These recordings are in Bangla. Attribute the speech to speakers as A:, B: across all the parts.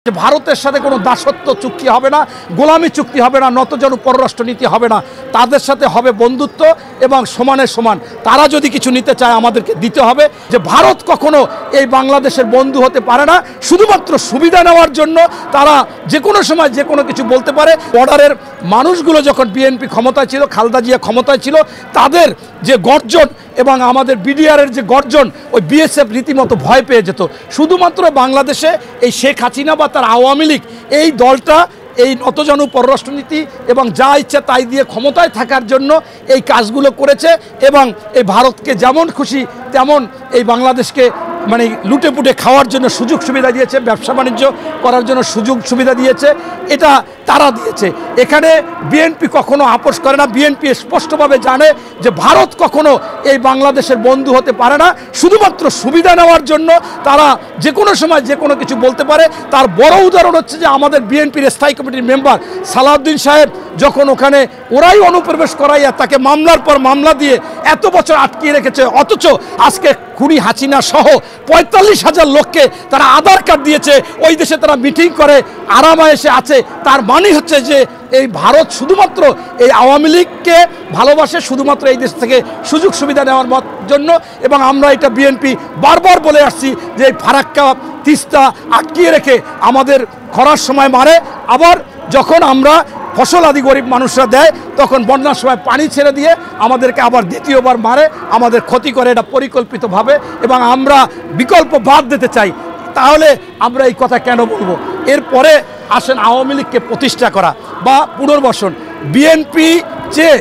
A: ভারতের সাথে কোনো দাসত্ব চুক্তি হবে না, গোলামি চুক্তি হবে না, নতজানু পররাষ্ট্রনীতি হবে না। তাদের সাথে হবে বন্ধুত্ব এবং সমানে সমান। তারা যদি কিছু নিতে চায় আমাদেরকে দিতে হবে। যে ভারত কখনো এই বাংলাদেশের বন্ধু হতে পারে না, শুধুমাত্র সুবিধা নেওয়ার জন্য তারা যে কোনো সময় যে কোনো কিছু বলতে পারে। বর্ডারের মানুষগুলো যখন বিএনপি ক্ষমতায় ছিল, খালেদা জিয়া ক্ষমতায় ছিল, তাদের যে গর্জন এবং আমাদের বিডিআরের যে গর্জন, ওই বিএসএফ রীতিমতো ভয় পেয়ে যেত। শুধুমাত্র বাংলাদেশে এই শেখ হাসিনা বা তার আওয়ামী লীগ এই দলটা এই নতজানু পররাষ্ট্রনীতি এবং যা ইচ্ছা তাই দিয়ে ক্ষমতায় থাকার জন্য এই কাজগুলো করেছে এবং এই ভারতকে যেমন খুশি তেমন এই বাংলাদেশকে মানে লুটে পুটে খাওয়ার জন্য সুযোগ সুবিধা দিয়েছে, ব্যবসা বাণিজ্য করার জন্য সুযোগ সুবিধা দিয়েছে। এটা তারা দিয়েছে। এখানে বিএনপি কখনো আপোষ করে না। বিএনপি স্পষ্টভাবে জানে যে ভারত কখনো এই বাংলাদেশের বন্ধু হতে পারে না, শুধুমাত্র সুবিধা নেওয়ার জন্য তারা যে কোনো সময় যে কোনো কিছু বলতে পারে। তার বড় উদাহরণ হচ্ছে যে আমাদের বিএনপির স্থায়ী কমিটির মেম্বার সালাউদ্দিন সাহেব যখন ওখানে ওরাই অনুপ্রবেশ করাইয়া তাকে মামলার পর মামলা দিয়ে এত বছর আটকিয়ে রেখেছে, অথচ আজকে খুনি হাসিনা সহ ৪৫,০০০ লোককে তারা আধার কার্ড দিয়েছে, ওই দেশে তারা মিটিং করে আরামায়েশে আছে। তার মানে হচ্ছে যে এই ভারত শুধুমাত্র এই আওয়ামী লীগকে ভালোবাসে, শুধুমাত্র এই দেশ থেকে সুযোগ সুবিধা নেওয়ার জন্য। এবং আমরা এটা বিএনপি বারবার বলে আসছি যে এই ফারাক্কা তিস্তা আটকিয়ে রেখে আমাদের খরার সময় মারে, আবার যখন আমরা ফসল আদি গরিব মানুষরা দেয় তখন বন্যার সময় পানি ছেড়ে দিয়ে আমাদেরকে আবার দ্বিতীয়বার মারে, আমাদের ক্ষতি করে। এটা পরিকল্পিতভাবে এবং আমরা বিকল্প বাদ দিতে চাই। তাহলে আমরা এই কথা কেন বলবো? এরপরে আসেন আওয়ামী লীগকে প্রতিষ্ঠা করা বা পুনর্বাসন। বিএনপি চেয়ে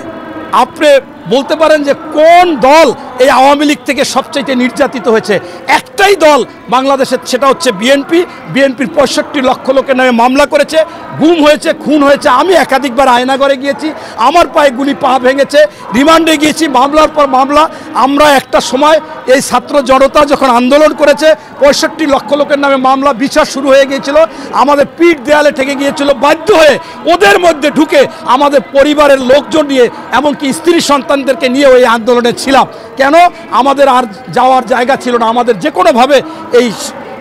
A: আপনি বলতে পারেন যে কোন দল এই আওয়ামী লীগ থেকে সবচাইতে নির্যাতিত হয়েছে? একটাই দল বাংলাদেশের, সেটা হচ্ছে বিএনপি। বিএনপির ৬৫ লক্ষ লোকের নামে মামলা করেছে, গুম হয়েছে, খুন হয়েছে। আমি একাধিকবার আয়নাঘরে গিয়েছি, আমার পায়ে গুলি, পা ভেঙেছে, রিমান্ডে গিয়েছি, মামলার পর মামলা। আমরা একটা সময় এই ছাত্র জনতা যখন আন্দোলন করেছে, ৬৫ লক্ষ লোকের নামে মামলা, বিচার শুরু হয়ে গিয়েছিল, আমাদের পিঠ দেয়ালে ঠেকে গিয়েছিল। বাধ্য হয়ে ওদের মধ্যে ঢুকে আমাদের পরিবারের লোকজন নিয়ে, এমনকি স্ত্রী সন্তানদেরকে নিয়ে ওই আন্দোলনে ছিলাম। কেন? আমাদের আর যাওয়ার জায়গা ছিল না, আমাদের যে কোনোভাবে এই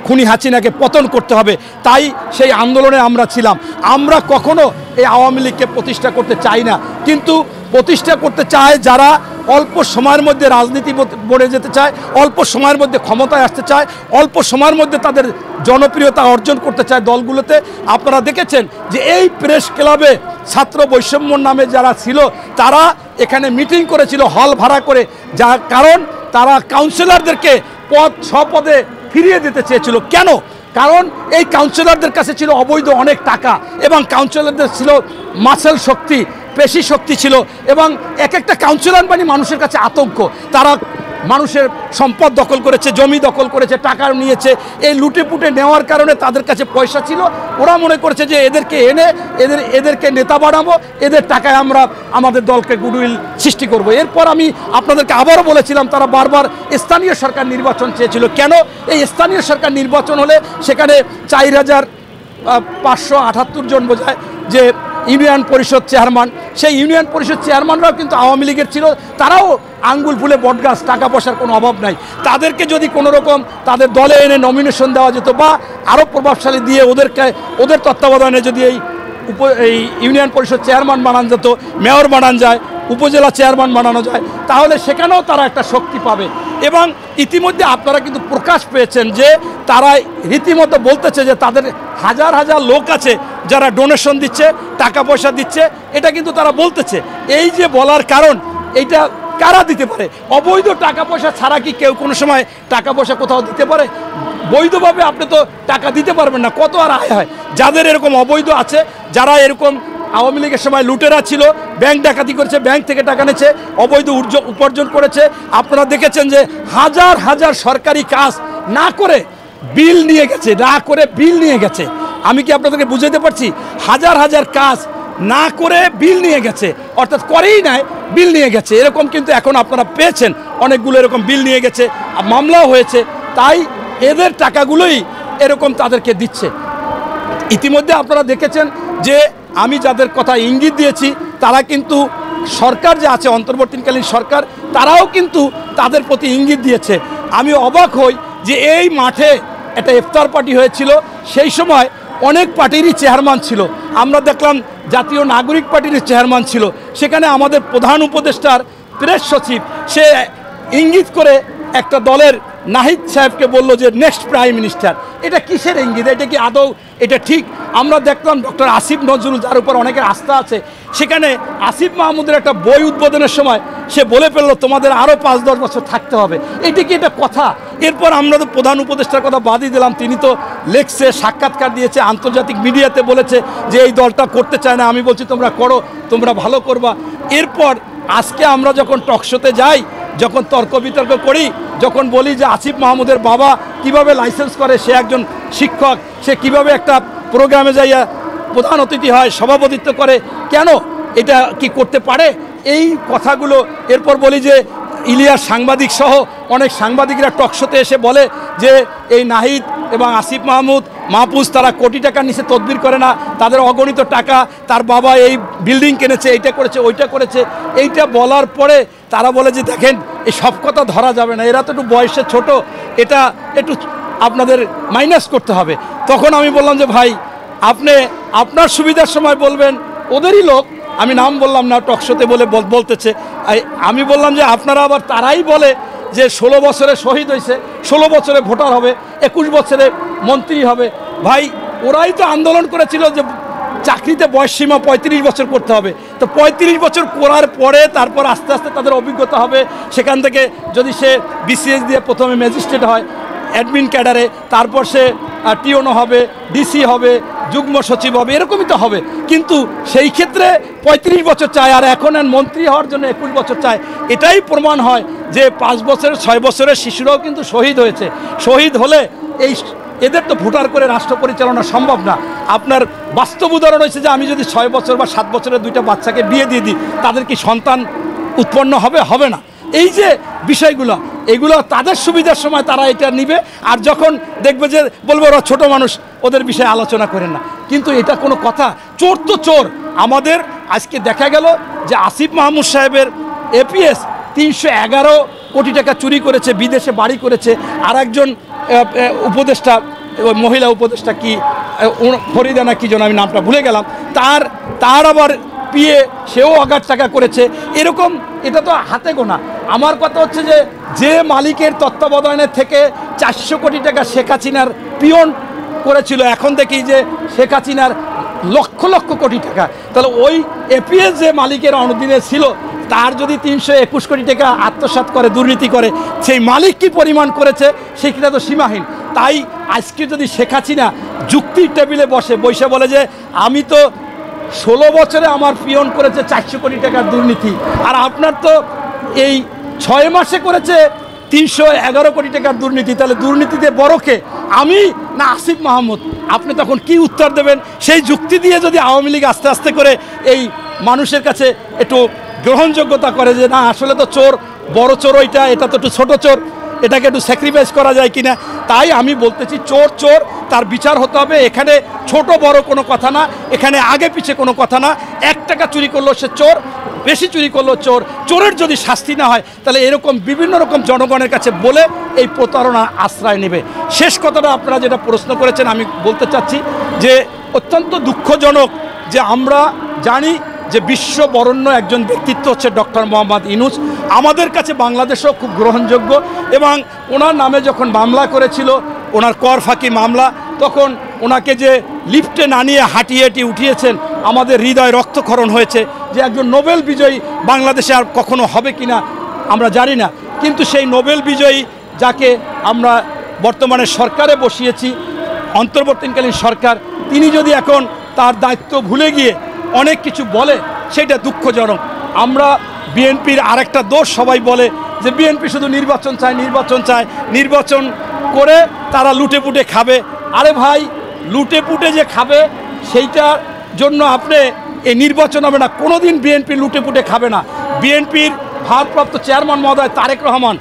A: খুনি হাসিনাকে পতন করতে হবে। তাই সেই আন্দোলনে আমরা ছিলাম। আমরা কখনো এই আওয়ামী লীগকে প্রতিষ্ঠা করতে চাই না, কিন্তু প্রতিষ্ঠা করতে চায় যারা অল্প সময়ের মধ্যে রাজনীতি বনে যেতে চায়, অল্প সময়ের মধ্যে ক্ষমতায় আসতে চায়, অল্প সময়ের মধ্যে তাদের জনপ্রিয়তা অর্জন করতে চায় দলগুলোতে। আপনারা দেখেছেন যে এই প্রেস ক্লাবে ছাত্র বৈষম্যর নামে যারা ছিল তারা এখানে মিটিং করেছিল হল ভাড়া করে, যার কারণ তারা কাউন্সিলরদেরকে পদে ফিরিয়ে দিতে চেয়েছিল। কেন? কারণ এই কাউন্সিলরদের কাছে ছিল অবৈধ অনেক টাকা এবং কাউন্সিলরদের ছিল মাসেল শক্তি, পেশি শক্তি ছিল এবং এক একটা কাউন্সিলর মানে মানুষের কাছে আতঙ্ক। তারা মানুষের সম্পদ দখল করেছে, জমি দখল করেছে, টাকা নিয়েছে। এই লুটে পুটে নেওয়ার কারণে তাদের কাছে পয়সা ছিল। ওরা মনে করেছে যে এদেরকে এনে এদেরকে নেতা বানাবো, এদের টাকায় আমরা আমাদের দলকে গুডউইল সৃষ্টি করব। এরপর আমি আপনাদেরকে আবারও বলেছিলাম, তারা বারবার স্থানীয় সরকার নির্বাচন চেয়েছিল। কেন? এই স্থানীয় সরকার নির্বাচন হলে সেখানে ৪,৫৭৮ জন বোঝায় যে ইউনিয়ন পরিষদ চেয়ারম্যান, সেই ইউনিয়ন পরিষদ চেয়ারম্যানরাও কিন্তু আওয়ামী লীগের ছিল। তারাও আঙ্গুল ফুলে বটগাছ, টাকা পয়সার কোনো অভাব নাই। তাদেরকে যদি কোনো রকম তাদের দলে এনে নমিনেশন দেওয়া যেত বা আরও প্রভাবশালী দিয়ে ওদের তত্ত্বাবধানে যদি এই ইউনিয়ন পরিষদ চেয়ারম্যান বানানো যেত, মেয়র বানানো যায়, উপজেলা চেয়ারম্যান বানানো যায়, তাহলে সেখানেও তারা একটা শক্তি পাবে। এবং ইতিমধ্যে আপনারা কিন্তু প্রকাশ পেয়েছেন যে তারা রীতিমতো বলতেছে যে তাদের হাজার হাজার লোক আছে যারা ডোনেশন দিচ্ছে, টাকা পয়সা দিচ্ছে। এটা কিন্তু তারা বলতেছে। এই যে বলার কারণ, এইটা কারা দিতে পারে? অবৈধ টাকা পয়সা ছাড়া কি কেউ কোনো সময় টাকা পয়সা কোথাও দিতে পারে? বৈধভাবে আপনি তো টাকা দিতে পারবেন না। কত আর আয় হয়? যাদের এরকম অবৈধ আছে, যারা এরকম আওয়ামী লীগের সময় লুটেরা ছিল, ব্যাংক ডাকাতি করেছে, ব্যাংক থেকে টাকা নিয়েছে, অবৈধ উপার্জন করেছে। আপনারা দেখেছেন যে হাজার হাজার সরকারি কাজ না করে বিল নিয়ে গেছে, বিল নিয়ে গেছে। আমি কি আপনাদেরকে বুঝাতে পারছি? হাজার হাজার কাজ না করে বিল নিয়ে গেছে, অর্থাৎ করেই নাই, বিল নিয়ে গেছে। এরকম কিন্তু এখন আপনারা পেয়েছেন অনেকগুলো এরকম বিল নিয়ে গেছে, মামলাও হয়েছে। তাই এদের টাকাগুলোই এরকম তাদেরকে দিচ্ছে। ইতিমধ্যে আপনারা দেখেছেন যে আমি যাদের কথা ইঙ্গিত দিয়েছি তারা কিন্তু সরকার যে আছে অন্তর্বর্তীকালীন সরকার, তারাও কিন্তু তাদের প্রতি ইঙ্গিত দিয়েছে। আমি অবাক হই যে এই মাঠে একটা ইফতার পার্টি হয়েছিল, সেই সময় অনেক পার্টিরই চেয়ারম্যান ছিল। আমরা দেখলাম জাতীয় নাগরিক পার্টির চেয়ারম্যান ছিল, সেখানে আমাদের প্রধান উপদেষ্টার প্রেস সচিব সে ইঙ্গিত করে একটা দলের নাহিদ সাহেবকে বলল যে নেক্সট প্রাইম মিনিস্টার। এটা কিসের ইঙ্গিত? এটা কি আদৌ এটা ঠিক? আমরা দেখলাম ডক্টর আসিফ নজরুল, যার উপর অনেকের আস্থা আছে, সেখানে আসিফ মাহমুদের একটা বই উদ্বোধনের সময় সে বলে ফেললো তোমাদের আরও 5-10 বছর থাকতে হবে। এটা কি এটা কথা? এরপর আমরা তো প্রধান উপদেষ্টার কথা বাদই দিলাম, তিনি তো লেখছে, সাক্ষাৎকার দিয়েছে, আন্তর্জাতিক মিডিয়াতে বলেছে যে এই দলটা করতে চায় না। আমি বলছি তোমরা করো, তোমরা ভালো করবা। এরপর আজকে আমরা যখন টকশোতে যাই, যখন তর্ক বিতর্ক করি, যখন বলি যে আসিফ মাহমুদের বাবা কিভাবে লাইসেন্স করে, সে একজন শিক্ষক, সে কিভাবে একটা প্রোগ্রামে যাইয়া প্রধান অতিথি হয়, সভাপতিত্ব করে, কেন এটা কি করতে পারে? এই কথাগুলো এরপর বলি যে ইলিয়াস সাংবাদিক সহ অনেক সাংবাদিকরা টকশোতে এসে বলে যে এই নাহিদ এবং আসিফ মাহফুজ তারা কোটি টাকার নিচে তদবির করে না, তাদের অগণিত টাকা, তার বাবা এই বিল্ডিং কিনেছে, এইটা করেছে, ওইটা করেছে। এইটা বলার পরে তারা বলে যে দেখেন এই সব কথা ধরা যাবে না, এরা তো একটু বয়সে ছোট, এটা একটু আপনাদের মাইনাস করতে হবে। তখন আমি বললাম যে ভাই আপনি আপনার সুবিধার সময় বলবেন, ওদেরই লোক, আমি নাম বললাম না, টকশোতে বলতেছে। আমি বললাম যে আপনারা আবার তারাই বলে যে 16 বছরে শহীদ হয়েছে, 16 বছরে ভোটার হবে, 21 বছরে মন্ত্রী হবে। ভাই ওরাই তো আন্দোলন করেছিল যে চাকরিতে বয়সসীমা 35 বছর করতে হবে। তো 35 বছর করার পরে তারপর আস্তে আস্তে তাদের অভিজ্ঞতা হবে, সেখান থেকে যদি সে বিসিএস দিয়ে প্রথমে ম্যাজিস্ট্রেট হয় অ্যাডমিন ক্যাডারে, তারপর সে টিওনো হবে, ডিসি হবে, যুগ্ম সচিব হবে, এরকমই তো হবে। কিন্তু সেই ক্ষেত্রে 35 বছর চায়, আর এখন মন্ত্রী হওয়ার জন্য 21 বছর চায়। এটাই প্রমাণ হয় যে 5 বছরের 6 বছরের শিশুরাও কিন্তু শহীদ হয়েছে। শহীদ হলে এদের তো ভোটার করে রাষ্ট্র পরিচালনা সম্ভব না। আপনার বাস্তব উদাহরণ হয়েছে যে আমি যদি 6 বছর বা 7 বছরের 2টা বাচ্চাকে বিয়ে দিয়ে দিই, তাদের কি সন্তান উৎপন্ন হবে না? এই যে বিষয়গুলো, এগুলো তাদের সুবিধার সময় তারা এটা নিবে, আর যখন দেখবে যে বলবে ওরা ছোট মানুষ, ওদের বিষয়ে আলোচনা করেন না। কিন্তু এটা কোনো কথা? চোর তো চোর। আমাদের আজকে দেখা গেল যে আসিফ মাহমুদ সাহেবের এপিএস 311 কোটি টাকা চুরি করেছে, বিদেশে বাড়ি করেছে। আর একজন উপদেষ্টা, মহিলা উপদেষ্টা কি ফরিদা না কি যেন, আমি নামটা ভুলে গেলাম, তার আবার পিয়ে সেও অগাধ টাকা করেছে। এরকম এটা তো হাতে গোনা। আমার কথা হচ্ছে যে মালিকের তত্ত্বাবধানের থেকে 400 কোটি টাকা শেখ হাসিনার পিয়ন করেছিল, এখন দেখি যে শেখ হাসিনার লক্ষ লক্ষ কোটি টাকা। তাহলে ওই এপিএস যে মালিকের অনুদিনে ছিল, তার যদি 321 কোটি টাকা আত্মসাৎ করে, দুর্নীতি করে, সেই মালিক কি পরিমাণ করেছে সেটা তো সীমাহীন। তাই আজকে যদি শেখ হাসিনা যুক্তির টেবিলে বসে বলে যে আমি তো 16 বছরে আমার পিয়ন করেছে 400 কোটি টাকার দুর্নীতি, আর আপনার তো এই 6 মাসে করেছে 311 কোটি টাকার দুর্নীতি, তাহলে দুর্নীতিতে বড়কে আমি না আসিফ মাহমুদ? আপনি তখন কি উত্তর দেবেন? সেই যুক্তি দিয়ে যদি আওয়ামী লীগ আস্তে আস্তে করে এই মানুষের কাছে একটু গ্রহণযোগ্যতা করে যে না আসলে তো চোর, বড় চোর এটা তো একটু ছোটো চোর, এটাকে একটু স্যাক্রিফাইস করা যায় কিনা। তাই আমি বলতেছি চোর চোর, তার বিচার হতে হবে। এখানে ছোট বড় কোনো কথা না, এখানে আগে পিছে কোনো কথা না। 1 টাকা চুরি করলো সে চোর, বেশি চুরি করলো চোর। চোরের যদি শাস্তি না হয়, তাহলে এরকম বিভিন্ন রকম জনগণের কাছে বলে এই প্রতারণার আশ্রয় নেবে। শেষ কথাটা আপনারা যেটা প্রশ্ন করেছেন, আমি বলতে চাচ্ছি যে অত্যন্ত দুঃখজনক যে আমরা জানি যে বিশ্ববরণ্য একজন ব্যক্তিত্ব হচ্ছে ডক্টর মোহাম্মদ ইউনূস। আমাদের কাছে বাংলাদেশও খুব গ্রহণযোগ্য, এবং ওনার নামে যখন মামলা করেছিল, ওনার কর ফাঁকি মামলা, তখন ওনাকে যে লিফটে না নিয়ে হাঁটিয়ে উঠিয়েছেন, আমাদের হৃদয় রক্তক্ষরণ হয়েছে যে একজন নোবেল বিজয়ী বাংলাদেশে আর কখনো হবে কি না আমরা জানি না। কিন্তু সেই নোবেল বিজয়ী যাকে আমরা বর্তমানে সরকারে বসিয়েছি, অন্তর্বর্তীকালীন সরকার, তিনি যদি এখন তার দায়িত্ব ভুলে গিয়ে অনেক কিছু বলে, সেটা দুঃখজনক। আমরা বিএনপির আরেকটা দোষ, সবাই বলে যে বিএনপি শুধু নির্বাচন চায়, নির্বাচন করে তারা লুটে পুটে খাবে। আরে ভাই, লুটে পুটে যে খাবে সেইটার জন্য আপনি এই নির্বাচন হবে না। কোনো দিন বিএনপি লুটে পুটে খাবে না। বিএনপির ভারপ্রাপ্ত চেয়ারম্যান মহোদয় তারেক রহমান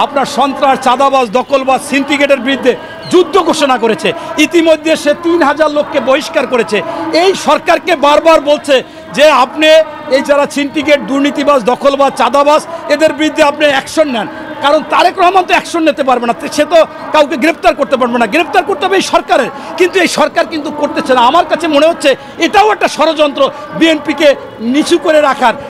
A: আপনার সন্ত্রাস, চাঁদাবাজ, দখলবাজ, সিন্ডিকেটের বিরুদ্ধে যুদ্ধ ঘোষণা করেছে। ইতিমধ্যে সে 3000 লোককে বহিষ্কার করেছে। এই সরকারকে বারবার বলছে যে আপনি এই যারা সিন্ডিকেট, দুর্নীতিবাজ, দখলবাজ, চাঁদাবাজ, এদের বিরুদ্ধে আপনি অ্যাকশন নেন। কারণ তারেক রহমান তো অ্যাকশন নিতে পারবে না, সে তো কাউকে গ্রেপ্তার করতে পারবে না, গ্রেপ্তার করতে হবে এই সরকারের, কিন্তু এই সরকার কিন্তু করতেছে না। আমার কাছে মনে হচ্ছে এটাও একটা ষড়যন্ত্র বিএনপিকে নিচু করে রাখার।